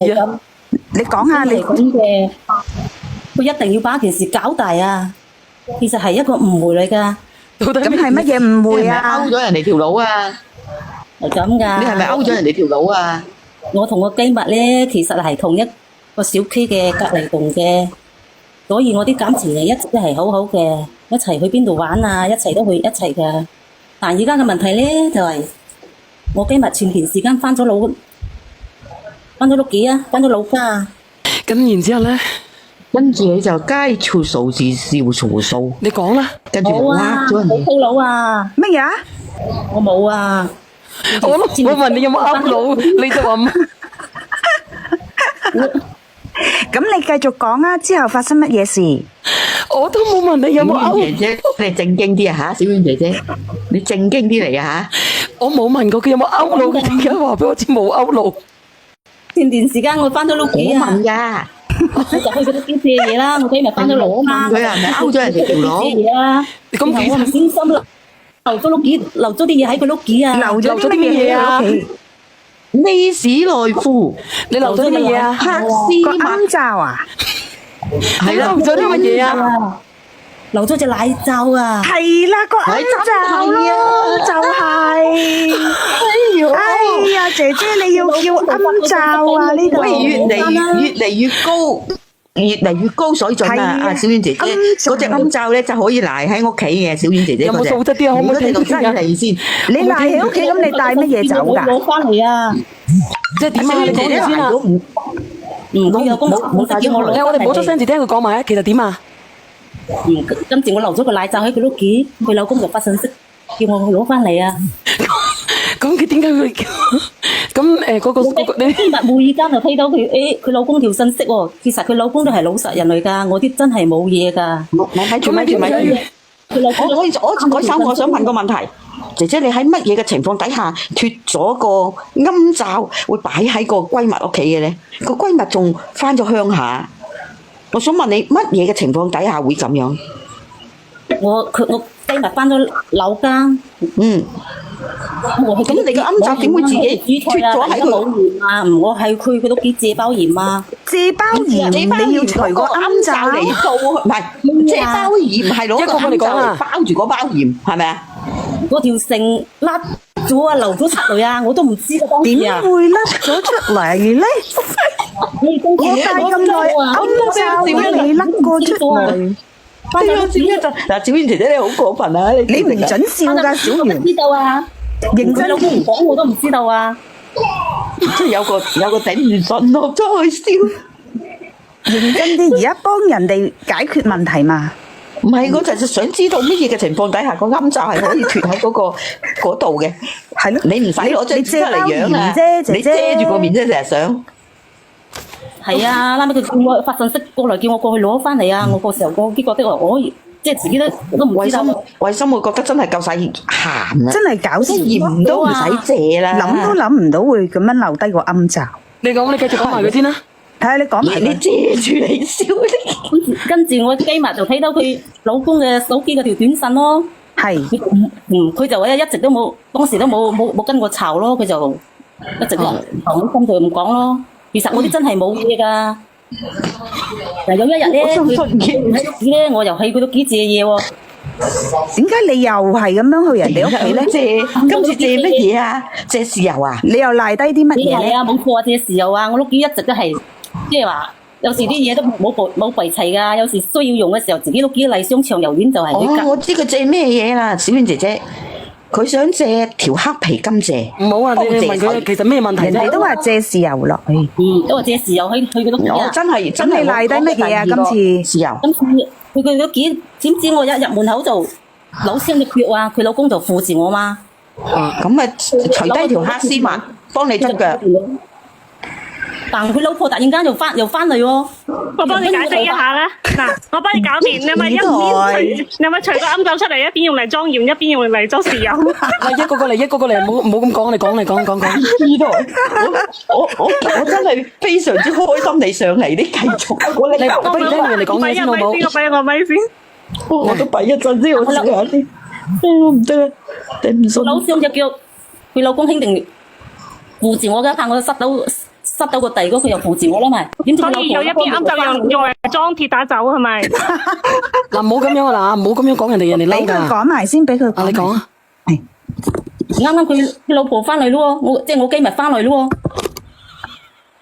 咁，你講下你係咁嘅，佢一定要把件事搞大啊！其實係一個誤會嚟㗎，到底咁係乜嘢誤會你係咪啊？勾咗人哋條佬啊？係咁你係咪㗎。勾咗人哋條佬啊？我同個機密咧，其實係同一個小區嘅隔離棟嘅，所以我啲感情係一直都係好好嘅，一齊去邊度玩啊，一齊都去一齊嘅。但而家嘅問題咧就係、我機密前段時間翻咗屋企啊，翻咗老家啊。咁然之後咧，跟住你就街處數字笑嘈數，你講啦，跟住就呃冇啊，咗人哋。冇鋪佬啊，乜嘢啊？我冇啊。我問你有冇勾佬，你就話冇咁你繼續講啊，之後發生乜嘢事？我都冇問你有冇勾。小婉姐姐，你正經啲啊吓，小婉姐姐，你正經啲嚟啊我冇問過佢有冇勾佬，佢點解話俾我知冇勾佬？前段時間我翻咗屋吓，企啊，我問噶，我就去佢屋企借嘢啦。我今日翻咗老我家，問佢係咪勾咗人哋條佬？借嘢啊。咁然後我唔小心啦，留咗啲嘢喺佢屋企啊。留咗啲乜嘢喺屋企？呢史內褲，你留咗啲乜嘢啊？黑個絲襪，啱罩啊？係啦，留咗啲乜嘢啊？啊，留咗隻奶罩啊！係啦，個啱罩咯，就係。哎呀，姐姐你要叫啱罩啊？呢度喂，越嚟越高水準啊！係啊啊，小婉姐姐，暗罩嗰隻暗罩咧就可以賴喺屋企嘅，小婉姐姐有冇嗰隻。素質啲啊？可唔可以你嗰隻聽到犀利先，你賴喺屋企，咁你帶乜嘢走㗎？攞翻嚟啊！即係點啊？你講姐姐住先啊！佢有公冇得叫我攞誒，我哋冇出聲字聽佢講埋啊。其實點啊？今次我留咗個奶罩喺佢屋企，佢老公就發信息叫我攞翻嚟啊！咁佢點解會叫？咁嗰個你今日無意間就睇到佢老公條信息喎。其實佢老公都係老實人嚟㗎，我啲真係冇嘢㗎。咪住咪住咪住。佢老公我想問個問題，姐姐你喺乜嘢嘅情況底下脱咗個暗罩會擺喺個閨蜜屋企嘅咧？個閨蜜仲翻咗鄉下，我想問你乜嘢嘅情況底下會咁樣？我今日翻咗老家，嗯，咁你個暗罩點會自己脱咗喺佢？冇鹽啊！我係去佢屋企借包鹽啊！借包鹽，你要除個啱罩嚟做，唔係即係包鹽係攞個暗罩嚟包住嗰包鹽，係咪啊？嗰條繩甩咗啊，流咗出嚟啊！我都唔知個當時啊！點會甩咗出嚟咧？我戴咁耐啱罩，點你甩過出嚟？翻咗屋企嗱，小婉姐姐你好過分啊！你唔准笑㗎，小我唔袁。知道啊！認真佢老公唔講我都唔知道啊！即係有個頂唔順咯，再笑。認真啲，而家幫人哋解決問題嘛。唔係，我就係想知道乜嘢嘅情況底下個暗罩係可以脱喺嗰度嘅。係咯，你唔使攞張紙出嚟養啊！你你遮遮住個面啫，成日想。係啊，拉尾佢叫我發信息過嚟，叫我過去攞翻嚟啊！我個時候我結果的我即係自己都唔知道。衛生我覺得真係夠晒鹹啦，真係搞笑，鹽都唔使借啦，諗都諗唔到會咁樣留低個暗罩。你講，你繼續講埋佢先啦。睇下你講埋佢。你遮住你笑你。跟住我機密就睇到佢老公嘅手機嗰條短信咯。係佢就話一直都冇，當時都冇跟過巢咯，佢就一直都講心就唔講咯。其實我啲真係冇嘢㗎。但有一日咧，佢喺屋企咧，我又去佢屋企借嘢喎。點解你又係咁樣去人哋屋企咧？今次借乜嘢啊？借豉油啊？你又賴低啲乜嘢咧？係啊，冇錯啊，借豉油啊！我屋企一直都係即係話，有時啲嘢都冇備齊㗎。有時需要用嘅時候，自己屋企麗商長油丸就係佢哦，我知佢借咩嘢啦，小婉姐姐，佢想借條黑皮甘蔗。唔好啊！你問佢其實咩問題啫？人哋都話借豉油落去。都話借豉油去佢屋企我啊。真係咁你賴低乜嘢啊？今次豉油。今次去佢屋企，點知我一入門口就扭傷隻腳啊！佢老公就扶住我嘛。咁啊，除低條黑絲襪，幫你捽腳。但佢老婆突然間又翻嚟喎。我幫你解釋一下啦。嗱，我幫你搞掂，你咪一邊你咪除個暗罩出嚟，一邊用嚟裝鹽，一邊用嚟裝豉油。一個個嚟，唔好咁講，你講。知道，我真係非常之開心你上嚟，你繼續。你不如聽人哋講嘢先好冇？俾我咪先。我都閉一陣先，我笑下先。我唔得啊，頂唔順。扭傷隻腳，佢老公肯定扶住我㗎，怕我濕塞到個地嗰，佢又扶住我啦咪。點知佢所以有一邊啱就用嚟裝鐵打走係咪？嗱，唔好咁樣啊嗱，唔好咁樣講人哋俾佢嬲㗎。講埋先，俾佢講。你講啊。啱啱佢老婆翻嚟咯喎，即係我機密翻嚟咯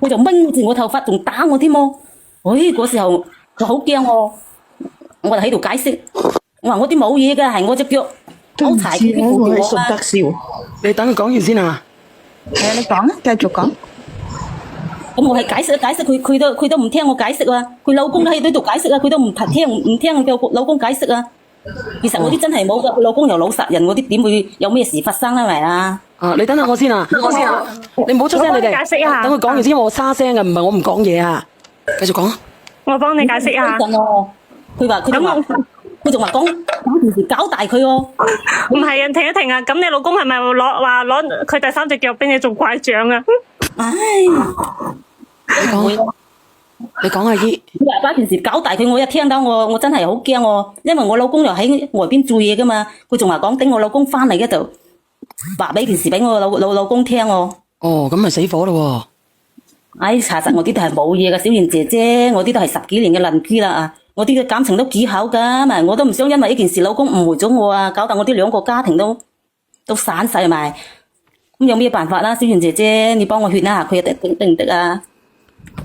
喎，佢就掹住我頭髮，仲打我添喎。嗰時候就好驚我就喺度解釋，我話我啲冇嘢㗎，係我隻腳好柴，佢扶住我順德笑。你等佢講完先啊。係啊，你講啊，繼續講。咁我係解釋，佢都唔聽我解釋啊！佢老公喺度解釋啊，佢都唔聽佢老公解釋啊！其實我啲真係冇噶，佢老公又老實人，我啲點會有咩事發生啊？咪啊！啊，你等下我先啊，你唔好出聲，你哋解釋一下等佢講完先，因為我沙聲嘅，唔係我唔講嘢啊。繼續講。我幫你解釋下。佢仲話講件事搞大佢喎。唔係啊，停一停啊！咁你老公係咪攞佢第三隻腳俾你做怪杖啊？唉，你講阿姨。佢話把件事搞大佢，我一聽到我真係好驚喎，因為我老公又喺外邊做嘢噶嘛，佢仲話講等我老公翻嚟嗰度話俾件事俾我老公聽喎。哦，咁咪死火咯唉，查實我啲都係冇嘢嘅，小燕姐姐，我啲都係10幾年嘅鄰居啦啊！我啲嘅感情都幾好噶，咪我都唔想因為呢件事老公誤會咗我啊，搞到我啲兩個家庭都散晒埋。咁有咩辦法啦，小燕姐姐，你幫我勸一下佢得唔得啊？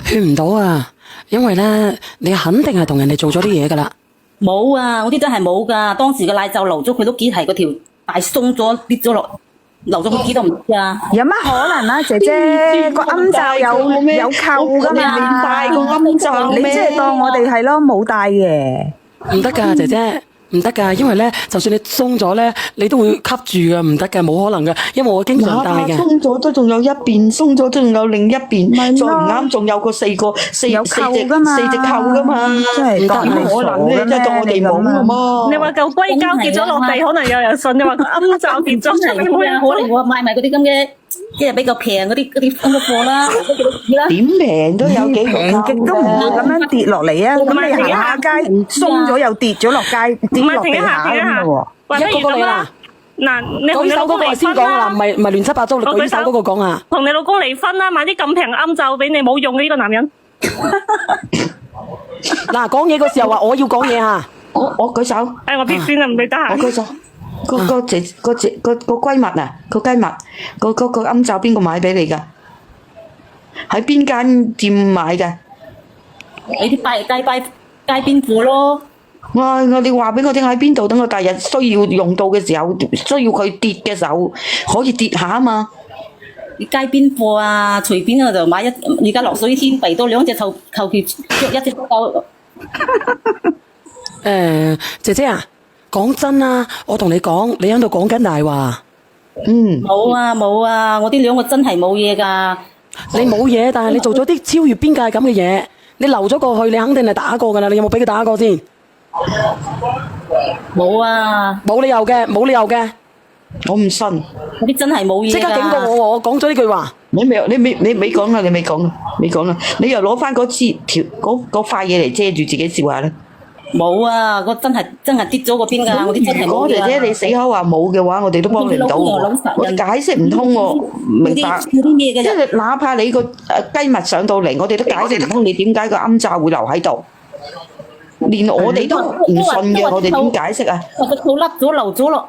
喎。勸唔到啊，因為咧你肯定係同人哋做咗啲嘢噶啦。冇啊，我啲真係冇噶，當時個奶罩流咗，佢都幾係嗰條大鬆咗跌咗落，流咗佢幾都唔知啊！有乜可能啊，姐姐個暗罩有扣噶嘛？連戴個暗罩咩？你即係當我哋係咯冇戴嘅。唔得噶，姐姐，唔得噶，因為咧，就算你鬆咗咧，你都會吸住噶，唔得噶，冇可能噶，因為我經常戴嘅。鬆咗都仲有一邊，鬆咗都仲有另一邊，再唔啱仲有個四隻扣噶嘛，真係點可能咧？即係當我哋冇噶嘛。你話嚿硅膠跌咗落地，可能有人信；你話個暗罩跌咗出嚟，冇人可能我買埋嗰啲咁嘅，即係比較平嗰啲咁嘅貨啦，點平都有幾平極都唔會咁樣跌落嚟啊！咁你行下街鬆咗又跌咗落街，跌落地下咁喎。或者如咁啦，嗱，你同你老公離婚啦，唔係亂七八糟，你舉手嗰個講啊。同你老公離婚啦，買啲咁平嘅暗罩俾你冇用嘅呢個男人。嗱，講嘢嗰時候話我要講嘢啊。我舉手。誒，我撇先啦，唔理得閒。我舉手。個閨蜜啊，個閨蜜，個暗罩邊個買俾你㗎？喺邊間店買㗎？你啲街邊貨咯。我哋話俾我聽喺邊度，等我第日需要用到嘅時候，需要佢跌嘅時候，可以跌下啊嘛。你街邊貨啊，隨便我就買而家落水天肥多2隻求其着一隻都夠。姐姐啊，講真啊，我同你講，你喺度講緊大話。冇啊，我啲兩個真係冇嘢㗎。你冇嘢，但係你做咗啲超越邊界咁嘅嘢，你流咗過去，你肯定係打過㗎啦。你有冇俾佢打過先？冇啊，冇理由嘅。我唔信。嗰啲真係冇嘢㗎。即刻警告我，我講咗呢句話。你未講啦，未講啦，你又攞翻嗰塊嘢嚟遮住自己笑下啦。冇啊，我真係跌咗嗰邊㗎，我啲真係冇嘢啊。姐姐你死口話冇嘅話，我哋都幫你唔到。我解釋唔通喎，明白？即係哪怕你個雞蜜上到嚟，我哋都解釋唔通，你點解個暗罩會留喺度？連我哋都唔信嘅，我哋點解釋啊？個套甩咗流咗落。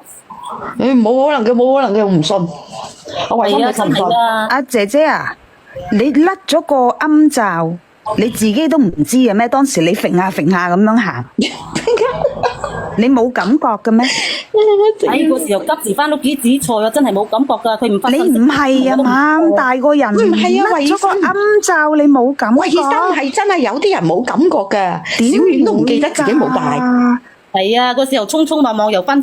冇可能嘅，我唔信。我為咗佢唔信。阿姐姐啊，你甩咗個暗罩，你自己都唔知嘅咩？當時你揈下揈下咁樣行，你冇感覺嘅咩？嗰時候急時翻屋企煮菜啊，真係冇感覺㗎，佢唔發。你唔係啊嘛，咁大個人唔係啊，甩咗個暗罩，你冇感覺。衛生係真係有啲人冇感覺㗎，小遠都唔記得自己冇帶。係啊，嗰時候匆匆忙忙又嗰陣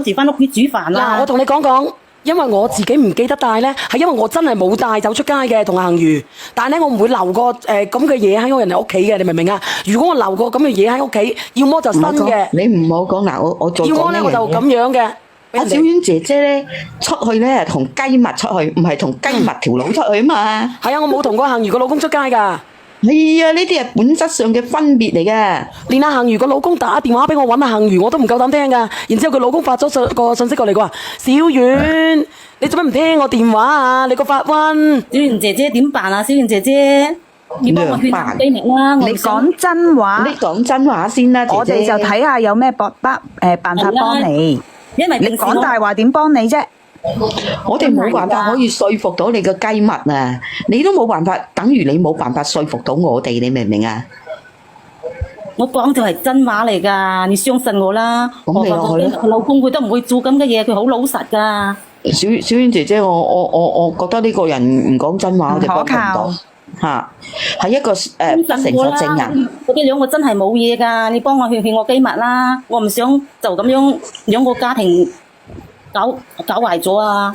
時翻屋企煮飯啦。嗱，我同你講，因為我自己唔記得帶咧，係因為我真係冇帶走出街嘅同行魚，但係咧我唔會留個咁嘅嘢喺我人哋屋企嘅，你明唔明啊？如果我留個咁嘅嘢喺屋企，要麼就新嘅，你唔好講嗱，我再講呢樣嘢。要麼咧我就咁樣嘅。阿小婉姐姐咧出去咧同雞蜜出去，唔係同雞蜜條佬出去啊嘛。係啊，我冇同個行魚個老公出街㗎。係啊，呢啲係本質上嘅分別嚟嘅。連阿幸如個老公打電話俾我揾阿幸如，我都唔夠膽聽噶。然之後佢老公發咗個信息過嚟，佢話：小遠，你做乜唔聽我電話啊？你個發瘟。小媛姐姐點辦啊？小媛姐姐，你幫我勸下機密啦。你講真話，你講真話先啦，姐姐。我哋就睇下有咩辦法幫你。因為你講大話點幫你啫？我哋冇辦法可以說服到你個雞密啊！你都冇辦法，等於你冇辦法說服到我哋，你明唔明啊？我講就係真話嚟㗎，你相信我啦。咁你落去啦。佢老公佢都唔會做咁嘅嘢，佢好老實㗎。小娟姐姐，我覺得呢個人唔講真話，我哋幫佢唔到嚇，係一個不誠實證人。嗰啲兩個真係冇嘢㗎，你幫我勸我機密啦，我唔想就咁樣兩個家庭搞壞咗啊！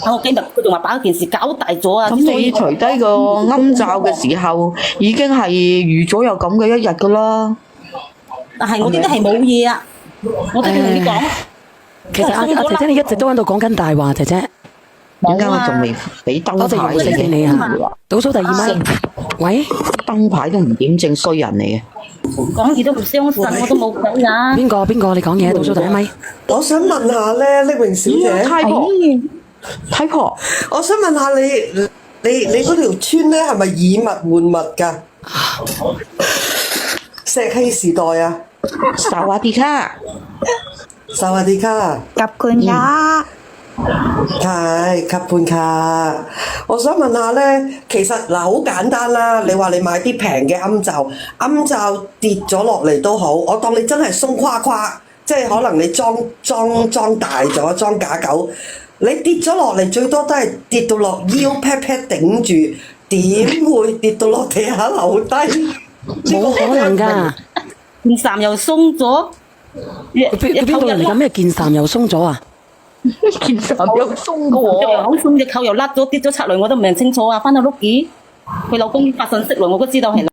我機密佢仲話把件事搞大咗啊！咁你除低個暗罩嘅時候，已經係預咗有咁嘅一日㗎啦。但係我啲都係冇嘢啊！我都同你講。其實阿姐姐你一直都喺度講緊大話，姐姐。點解我仲未俾燈多謝牌容謝你啊！倒數第二咪，喂，燈牌都唔點正衰人嚟嘅。講嘢都唔相信，我都冇計啊！邊個？你講嘢，倒數第一咪。我想問下咧，匿名小姐，太婆，我想問下你嗰條村咧係咪以物換物㗎？石器時代啊，薩瓦迪卡，薩瓦迪卡，夾冠呀！係吸盤卡。我想問下咧，其實嗱好簡單啦。你話你買啲平嘅暗罩跌咗落嚟都好，我當你真係鬆垮垮，即係可能你裝大咗，裝假狗，你跌咗落嚟最多都係跌到落腰 pat pat 頂住，點會跌到落地下留低？冇可能㗎！件衫又鬆咗，佢邊度嚟㗎？咩件衫又鬆咗啊？件衫又鬆嘅喎，又好鬆，隻扣又甩咗，跌咗出嚟，我都唔明清楚啊！翻到屋企，佢老公發信息來，我都知道係。